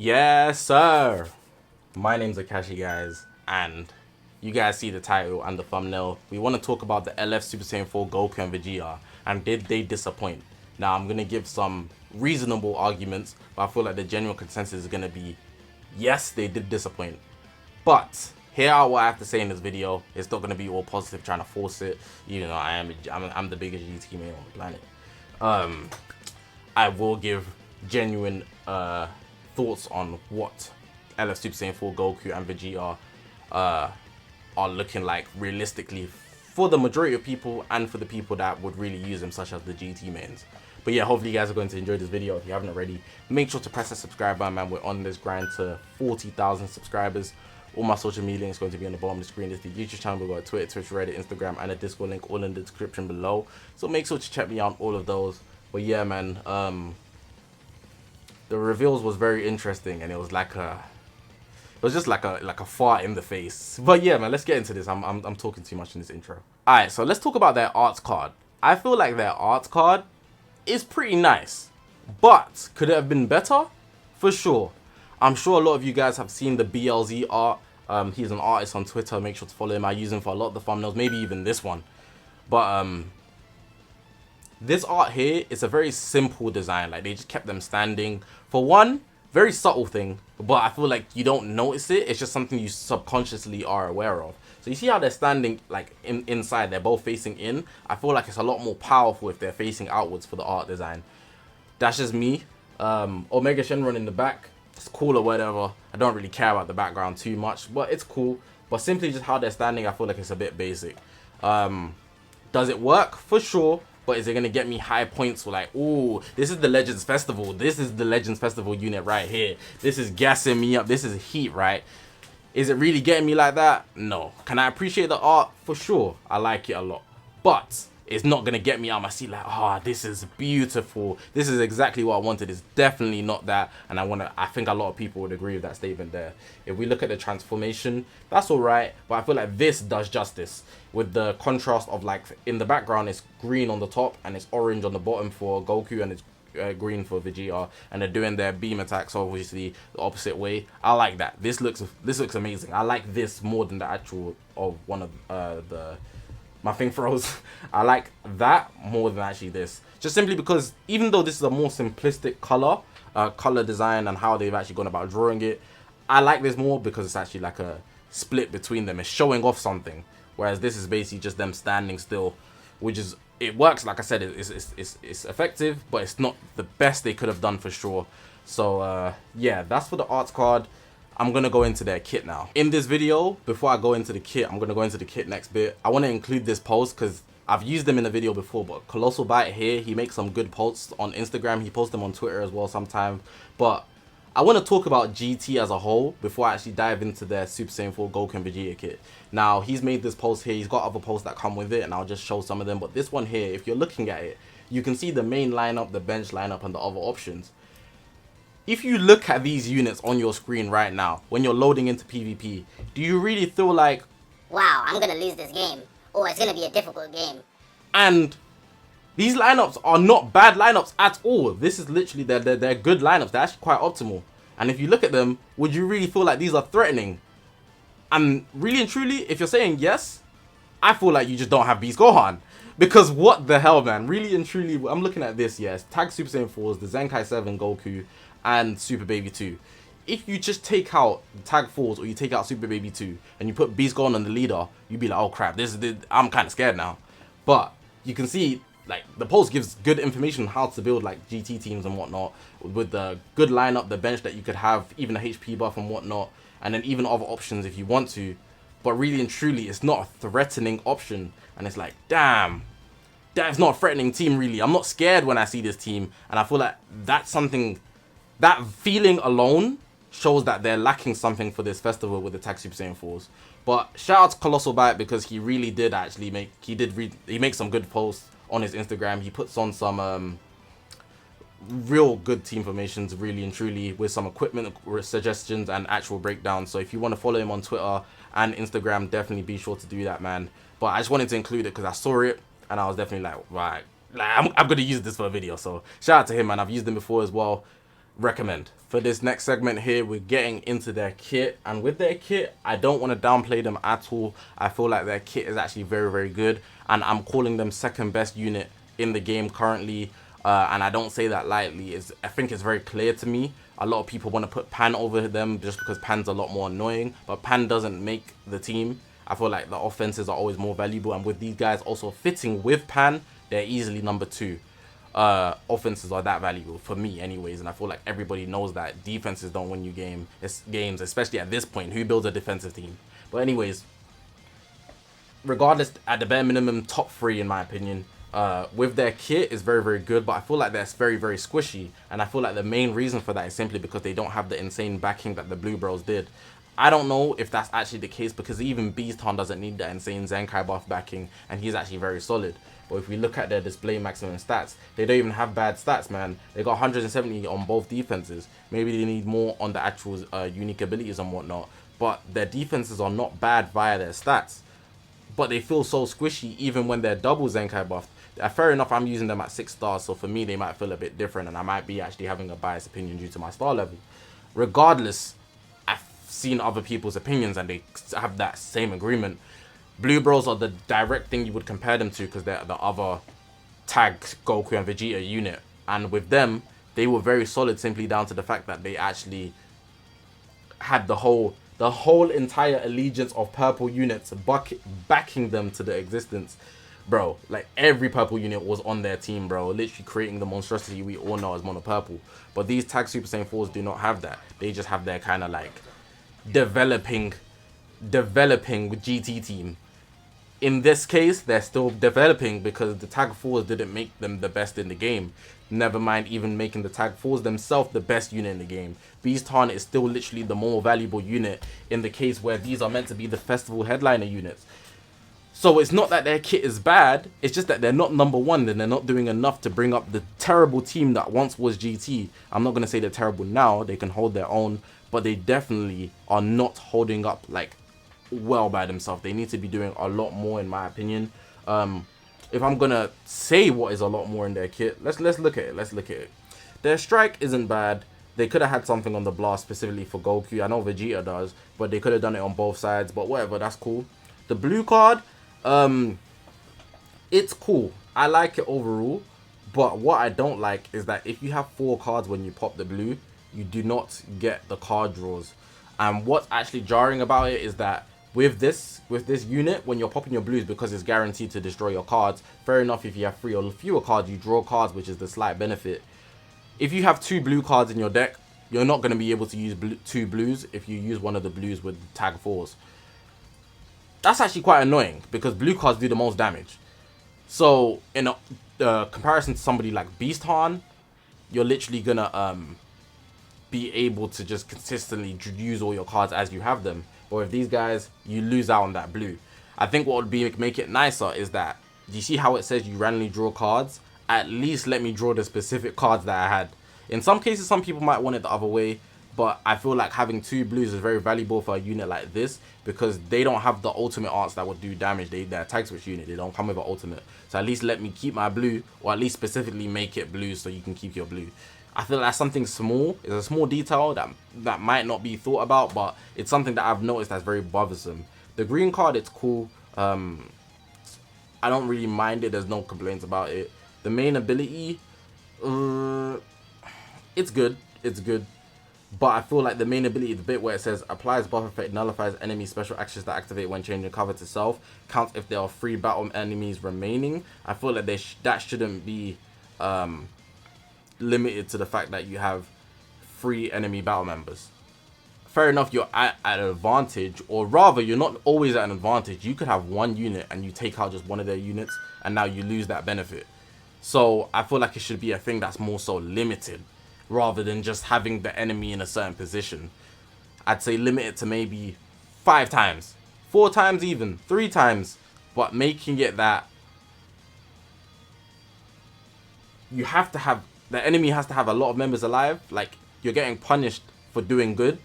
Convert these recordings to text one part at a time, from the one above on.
Yes, sir. My name's Zakashi, guys, and you guys see the title and the thumbnail. We want to talk about the LF Super Saiyan 4 Goku and Vegeta, and did they disappoint? Now, I'm going to give some reasonable arguments, but I feel like the general consensus is going to be, yes, they did disappoint. But here are what I have to say in this video. It's not going to be all positive, trying to force it. You know, I'm the biggest GT man on the planet. I will give genuine thoughts on what LF Super Saiyan 4 Goku and Vegeta are looking like realistically for the majority of people and for the people that would really use them, such as the GT mains. But yeah, hopefully you guys are going to enjoy this video. If you haven't already, make sure to press the subscribe button, man. We're on this grind to 40,000 subscribers. All my social media links going to be on the bottom of the screen. There's the YouTube channel, we've got Twitter, Twitch, Reddit, Instagram, and a Discord link all in the description below. So make sure to check me out on all of those. But yeah, man, the reveals was very interesting, and it was like it was just like a fart in the face. But yeah, man, let's get into this. I'm talking too much in this intro. All right, so let's talk about their arts card. I feel like their arts card is pretty nice, but could it have been better? For sure. I'm sure a lot of you guys have seen the BLZ art. He's an artist on Twitter. Make sure to follow him. I use him for a lot of the thumbnails, maybe even this one. But this art here is a very simple design. Like, they just kept them standing. For one, very subtle thing, but I feel like you don't notice it. It's just something you subconsciously are aware of. So you see how they're standing like inside, they're both facing in. I feel like it's a lot more powerful if they're facing outwards for the art design. That's just me. Omega Shenron in the back, it's cool or whatever. I don't really care about the background too much, but it's cool. But simply just how they're standing, I feel like it's a bit basic. Does it work? For sure. But is it going to get me high points for like, ooh, this is the Legends Festival. This is the Legends Festival unit right here. This is gassing me up. This is heat, right? Is it really getting me like that? No. Can I appreciate the art? For sure. I like it a lot. But it's not going to get me out of my seat like, oh, this is beautiful. This is exactly what I wanted. It's definitely not that. And I think a lot of people would agree with that statement there. If we look at the transformation, that's all right. But I feel like this does justice with the contrast of, like, in the background, it's green on the top and it's orange on the bottom for Goku, and it's green for Vegeta, and they're doing their beam attacks obviously the opposite way. I like that. This looks amazing. I like this more than the actual of one of my thing froze. I like that more than actually this, just simply because even though this is a more simplistic color design and how they've actually gone about drawing it, I like this more because it's actually like a split between them. It's showing off something, whereas this is basically just them standing still, which is, it works. Like I said, it's effective, but it's not the best they could have done for sure. So yeah, that's for the arts card. I'm going to go into their kit now. In this video, before I go into the kit, I'm going to go into the kit next bit. I want to include this post because I've used them in a video before, but ColossalByte here, he makes some good posts on Instagram. He posts them on Twitter as well sometimes. But I want to talk about GT as a whole before I actually dive into their Super Saiyan 4 Goku and Vegeta kit. Now, he's made this post here. He's got other posts that come with it, and I'll just show some of them. But this one here, if you're looking at it, you can see the main lineup, the bench lineup, and the other options. If you look at these units on your screen right now, when you're loading into PvP, do you really feel like, wow, I'm gonna lose this game, or it's gonna be a difficult game? And these lineups are not bad lineups at all. This is literally, they're good lineups. They're actually quite optimal. And if you look at them, would you really feel like these are threatening? And really and truly, if you're saying yes, I feel like you just don't have Beast Gohan. Because what the hell, man? Really and truly, I'm looking at this, yes. Tag Super Saiyan 4s, the Zenkai 7 Goku, and Super Baby 2. If you just take out Tag 4s or you take out Super Baby 2 and you put Beast Gohan on the leader, you'd be like, oh crap, I'm kind of scared now. But you can see, like, the post gives good information on how to build like GT teams and whatnot, with the good lineup, the bench that you could have, even a HP buff and whatnot, and then even other options if you want to. But really and truly, it's not a threatening option, and it's like, damn, that's not a threatening team really. I'm not scared when I see this team, and I feel like that's something, that feeling alone shows that they're lacking something for this festival with the Tag Super Saiyan 4s. But shout out to ColossalByte because he really did actually he makes some good posts on his Instagram. He puts on some real good team formations, really and truly, with some equipment suggestions and actual breakdowns. So if you want to follow him on Twitter and Instagram, definitely be sure to do that, man. But I just wanted to include it because I saw it and I was definitely like, right, like, I'm gonna use this for a video. So shout out to him, man. I've used him before as well. recommend. For this next segment here, we're getting into their kit, and with their kit, I don't want to downplay them at all. I feel like their kit is actually very, very good, and I'm calling them second best unit in the game currently, and I don't say that lightly. I think it's very clear to me. A lot of people want to put Pan over them just because Pan's a lot more annoying, but Pan doesn't make the team. I feel like the offenses are always more valuable, and with these guys also fitting with Pan, they're easily number 2. Offenses are that valuable for me anyways, and I feel like everybody knows that defenses don't win you games, especially at this point. Who builds a defensive team? But anyways, regardless, at the bare minimum, top 3 in my opinion. With their kit is very, very good, but I feel like that's very, very squishy, and I feel like the main reason for that is simply because they don't have the insane backing that the Blue Bros did. I don't know if that's actually the case, because even Beaston doesn't need that insane Zenkai buff backing, and he's actually very solid. But if we look at their display maximum stats, they don't even have bad stats, man. They got 170 on both defenses. Maybe they need more on the actual unique abilities and whatnot, but their defenses are not bad via their stats. But they feel so squishy even when they're double Zenkai buffed. Fair enough, I'm using them at 6 stars, so for me they might feel a bit different, and I might be actually having a biased opinion due to my star level. Regardless, I've seen other people's opinions and they have that same agreement. Blue Bros are the direct thing you would compare them to, because they're the other tag Goku and Vegeta unit, and with them they were very solid simply down to the fact that they actually had the whole entire allegiance of purple units backing them to the existence. Bro, like every purple unit was on their team, bro, literally creating the monstrosity we all know as mono purple. But these tag Super Saiyan 4s do not have that. They just have their kind of like developing GT team. In this case, they're still developing because the tag 4s didn't make them the best in the game. Never mind even making the tag 4s themselves the best unit in the game. Beaston is still literally the more valuable unit in the case where these are meant to be the festival headliner units. So it's not that their kit is bad, it's just that they're not number 1, and they're not doing enough to bring up the terrible team that once was GT. I'm not going to say they're terrible now, they can hold their own, but they definitely are not holding up like well by themselves. They need to be doing a lot more in my opinion. If I'm going to say what is a lot more in their kit, let's look at it. Their strike isn't bad. They could have had something on the blast specifically for Goku. I know Vegeta does, but they could have done it on both sides, but whatever, that's cool. The blue card, it's cool. I like it overall, but what I don't like is that if you have 4 cards when you pop the blue, you do not get the card draws. And what's actually jarring about it is that with this unit, when you're popping your blues, because it's guaranteed to destroy your cards, fair enough, if you have 3 or fewer cards, you draw cards, which is the slight benefit. If you have 2 blue cards in your deck, you're not going to be able to use 2 blues if you use one of the blues with tag 4s. That's actually quite annoying, because blue cards do the most damage. So in a comparison to somebody like Beaston, you're literally gonna be able to just consistently use all your cards as you have them. But with these guys, you lose out on that blue. I think what would make it nicer is that, you see how it says you randomly draw cards? At least let me draw the specific cards that I had. In some cases, some people might want it the other way, but I feel like having 2 blues is very valuable for a unit like this, because they don't have the ultimate arts that would do damage. They're a tag switch unit, they don't come with an ultimate. So at least let me keep my blue, or at least specifically make it blue so you can keep your blue. I feel that's something small. It's a small detail that might not be thought about, but it's something that I've noticed that's very bothersome. The green card, it's cool. I don't really mind it. There's no complaints about it. The main ability, it's good. It's good. But I feel like the main ability, the bit where it says applies buff effect, nullifies enemy special actions that activate when changing cover to self, counts if there are 3 battle enemies remaining. I feel like that shouldn't be limited to the fact that you have 3 enemy battle members. Fair enough, you're at an advantage, or rather you're not always at an advantage. You could have 1 unit and you take out just one of their units, and now you lose that benefit. So I feel like it should be a thing that's more so limited, rather than just having the enemy in a certain position. I'd say limit it to maybe 5 times, 4 times even, 3 times, but making it that you have to have, the enemy has to have a lot of members alive, like you're getting punished for doing good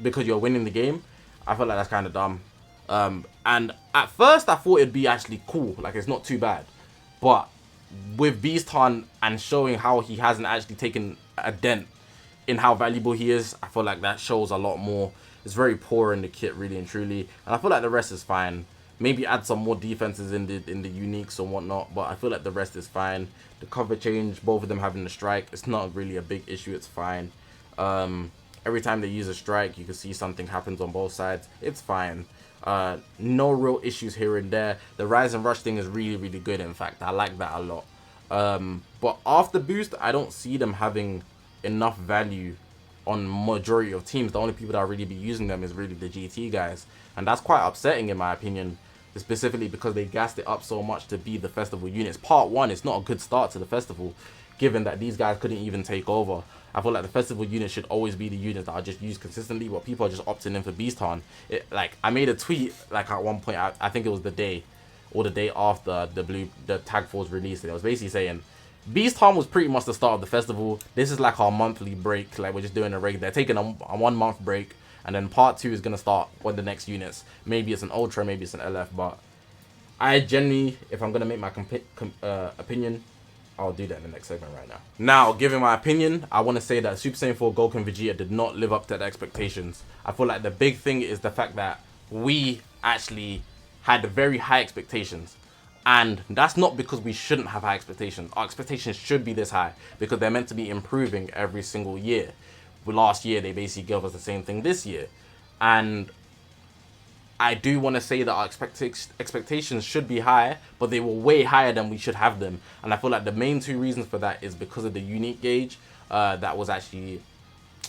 because you're winning the game. I feel like that's kind of dumb. And at first I thought it'd be actually cool, like it's not too bad. But with Beaston and showing how he hasn't actually taken a dent in how valuable he is. I feel like that shows a lot more. It's very poor in the kit, really and truly, and I feel like the rest is fine. Maybe add some more defenses in the uniques and whatnot, but I feel like the rest is fine. The cover change, both of them having the strike, it's not really a big issue. It's fine. Every time they use a strike, you can see something happens on both sides. It's fine. No real issues here and there. The rise and rush thing is really, really good. In fact, I like that a lot. But after boost, I don't see them having enough value on majority of teams. The only people that really be using them is really the GT guys, and that's quite upsetting in my opinion, specifically because they gassed it up so much to be the festival units. Part 1 is not a good start to the festival, given that these guys couldn't even take over. I feel like the festival units should always be the units that are just used consistently, but people are just opting in for Beast Han. Like, I made a tweet like at one point, I think it was the day or the day after the Tag Force release, and it was basically saying Beast Han was pretty much the start of the festival. This is like our monthly break, like we're just doing a regular. They're taking a 1 month break, and then part 2 is gonna start with the next units. Maybe it's an Ultra, maybe it's an LF, but I genuinely, if I'm gonna make my opinion, I'll do that in the next segment right now. Now, giving my opinion, I want to say that Super Saiyan 4 Goku and Vegeta did not live up to the expectations. I feel like the big thing is the fact that we actually had very high expectations. And that's not because we shouldn't have high expectations. Our expectations should be this high because they're meant to be improving every single year. Last year, they basically gave us the same thing this year. And I do want to say that our expectations should be high, but they were way higher than we should have them. And I feel like the main 2 reasons for that is because of the unique gauge. That was actually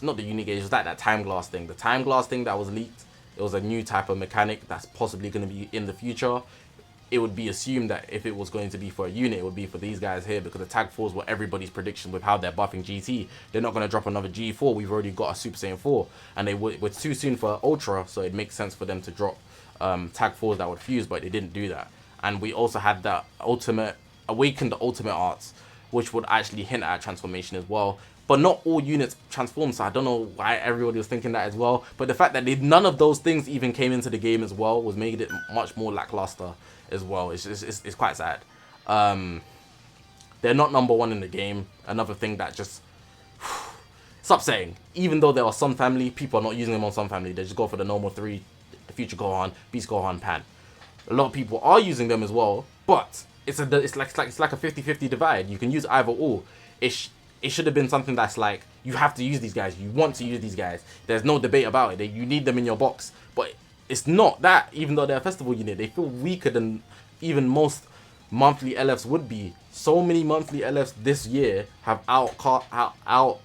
not the unique gauge, it was like that time glass thing. The time glass thing that was leaked, it was a new type of mechanic that's possibly going to be in the future. It would be assumed that if it was going to be for a unit, it would be for these guys here, because the Tag 4s were everybody's prediction with how they're buffing GT. They're not going to drop another G4. We've already got a Super Saiyan 4, and they were too soon for Ultra, so it makes sense for them to drop Tag 4s that would fuse, but they didn't do that. And we also had that Awakened Ultimate Arts, which would actually hint at transformation as well. But not all units transform, so I don't know why everybody was thinking that as well. But the fact that none of those things even came into the game as well was making it much more lackluster as well. It's quite sad. They're not #1 in the game. Another thing that just stop saying. Even though there are some family, people are not using them on some family. They just go for the normal 3, the Future Gohan, Beast Gohan, Pan. A lot of people are using them as well, but it's like a 50-50 divide. You can use either or. It should have been something that's like, you have to use these guys, you want to use these guys, there's no debate about it, you need them in your box. But it's not that. Even though they're a festival unit, they feel weaker than even most monthly LFs would be. So many monthly LFs this year have out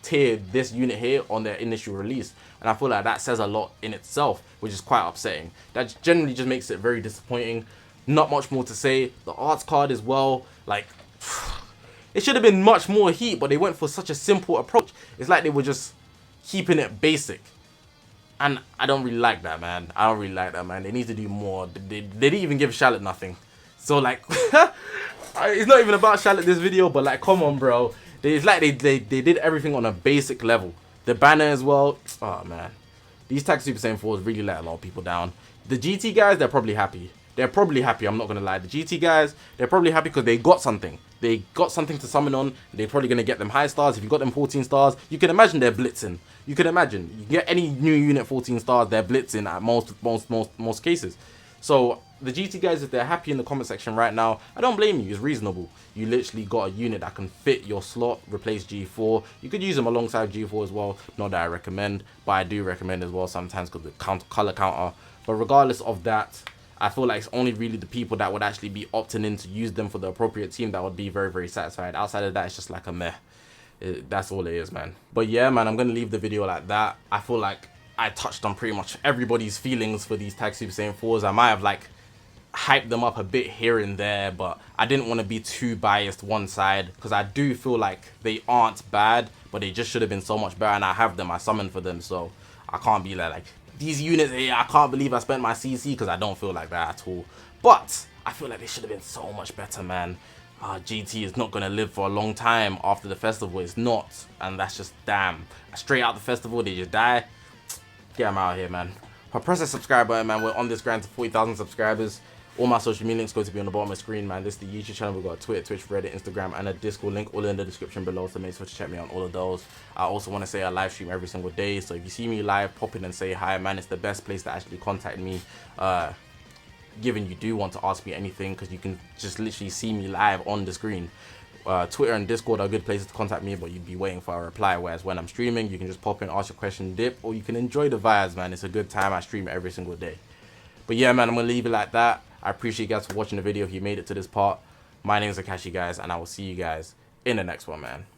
tiered this unit here on their initial release, and I feel like that says a lot in itself, which is quite upsetting. That generally just makes it very disappointing. Not much more to say. The arts card as well, like, it should have been much more heat, but they went for such a simple approach. It's like they were just keeping it basic. And I don't really like that, man. I don't really like that, man. They need to do more. They didn't even give Charlotte nothing. So, like, it's not even about Charlotte this video, but, like, come on, bro. It's like they did everything on a basic level. The banner as well. Oh, man. These Tag Super Saiyan 4s really let a lot of people down. The GT guys, they're probably happy. They're probably happy, I'm not going to lie. The GT guys, they're probably happy because they got something. They got something to summon on. They're probably going to get them high stars. If you got them 14 stars, you can imagine they're blitzing. You can imagine. You get any new unit 14 stars, they're blitzing at most cases. So the GT guys, if they're happy in the comment section right now, I don't blame you. It's reasonable. You literally got a unit that can fit your slot, replace G4. You could use them alongside G4 as well. Not that I recommend, but I do recommend as well sometimes because the color counter. But regardless of that, I feel like it's only really the people that would actually be opting in to use them for the appropriate team that would be very, very satisfied. Outside of that, it's just like a meh. That's all it is, man. But yeah, man, I'm going to leave the video like that. I feel like I touched on pretty much everybody's feelings for these Tag Super Saiyan 4s. I might have, like, hyped them up a bit here and there, but I didn't want to be too biased one side because I do feel like they aren't bad, but they just should have been so much better, and I have them. I summoned for them, so I can't be like these units here, I can't believe I spent my CC, because I don't feel like that at all. But I feel like they should have been so much better, man. GT is not going to live for a long time after the festival. It's not, and that's just damn. Straight out the festival, they just die. Get them out of here, man. But press the subscribe button, man. We're on this grind to 40,000 subscribers. All my social media links going to be on the bottom of the screen, man. This is the YouTube channel. We've got Twitter, Twitch, Reddit, Instagram, and a Discord link all in the description below. So make sure to check me on all of those. I also want to say I live stream every single day. So if you see me live, pop in and say hi, man. It's the best place to actually contact me. Given you do want to ask me anything, because you can just literally see me live on the screen. Twitter and Discord are good places to contact me, but you'd be waiting for a reply. Whereas when I'm streaming, you can just pop in, ask your question, dip, or you can enjoy the vibes, man. It's a good time. I stream every single day. But yeah, man, I'm gonna leave it like that. I appreciate you guys for watching the video. If you made it to this part, my name is Zakashi, guys, and I will see you guys in the next one, man.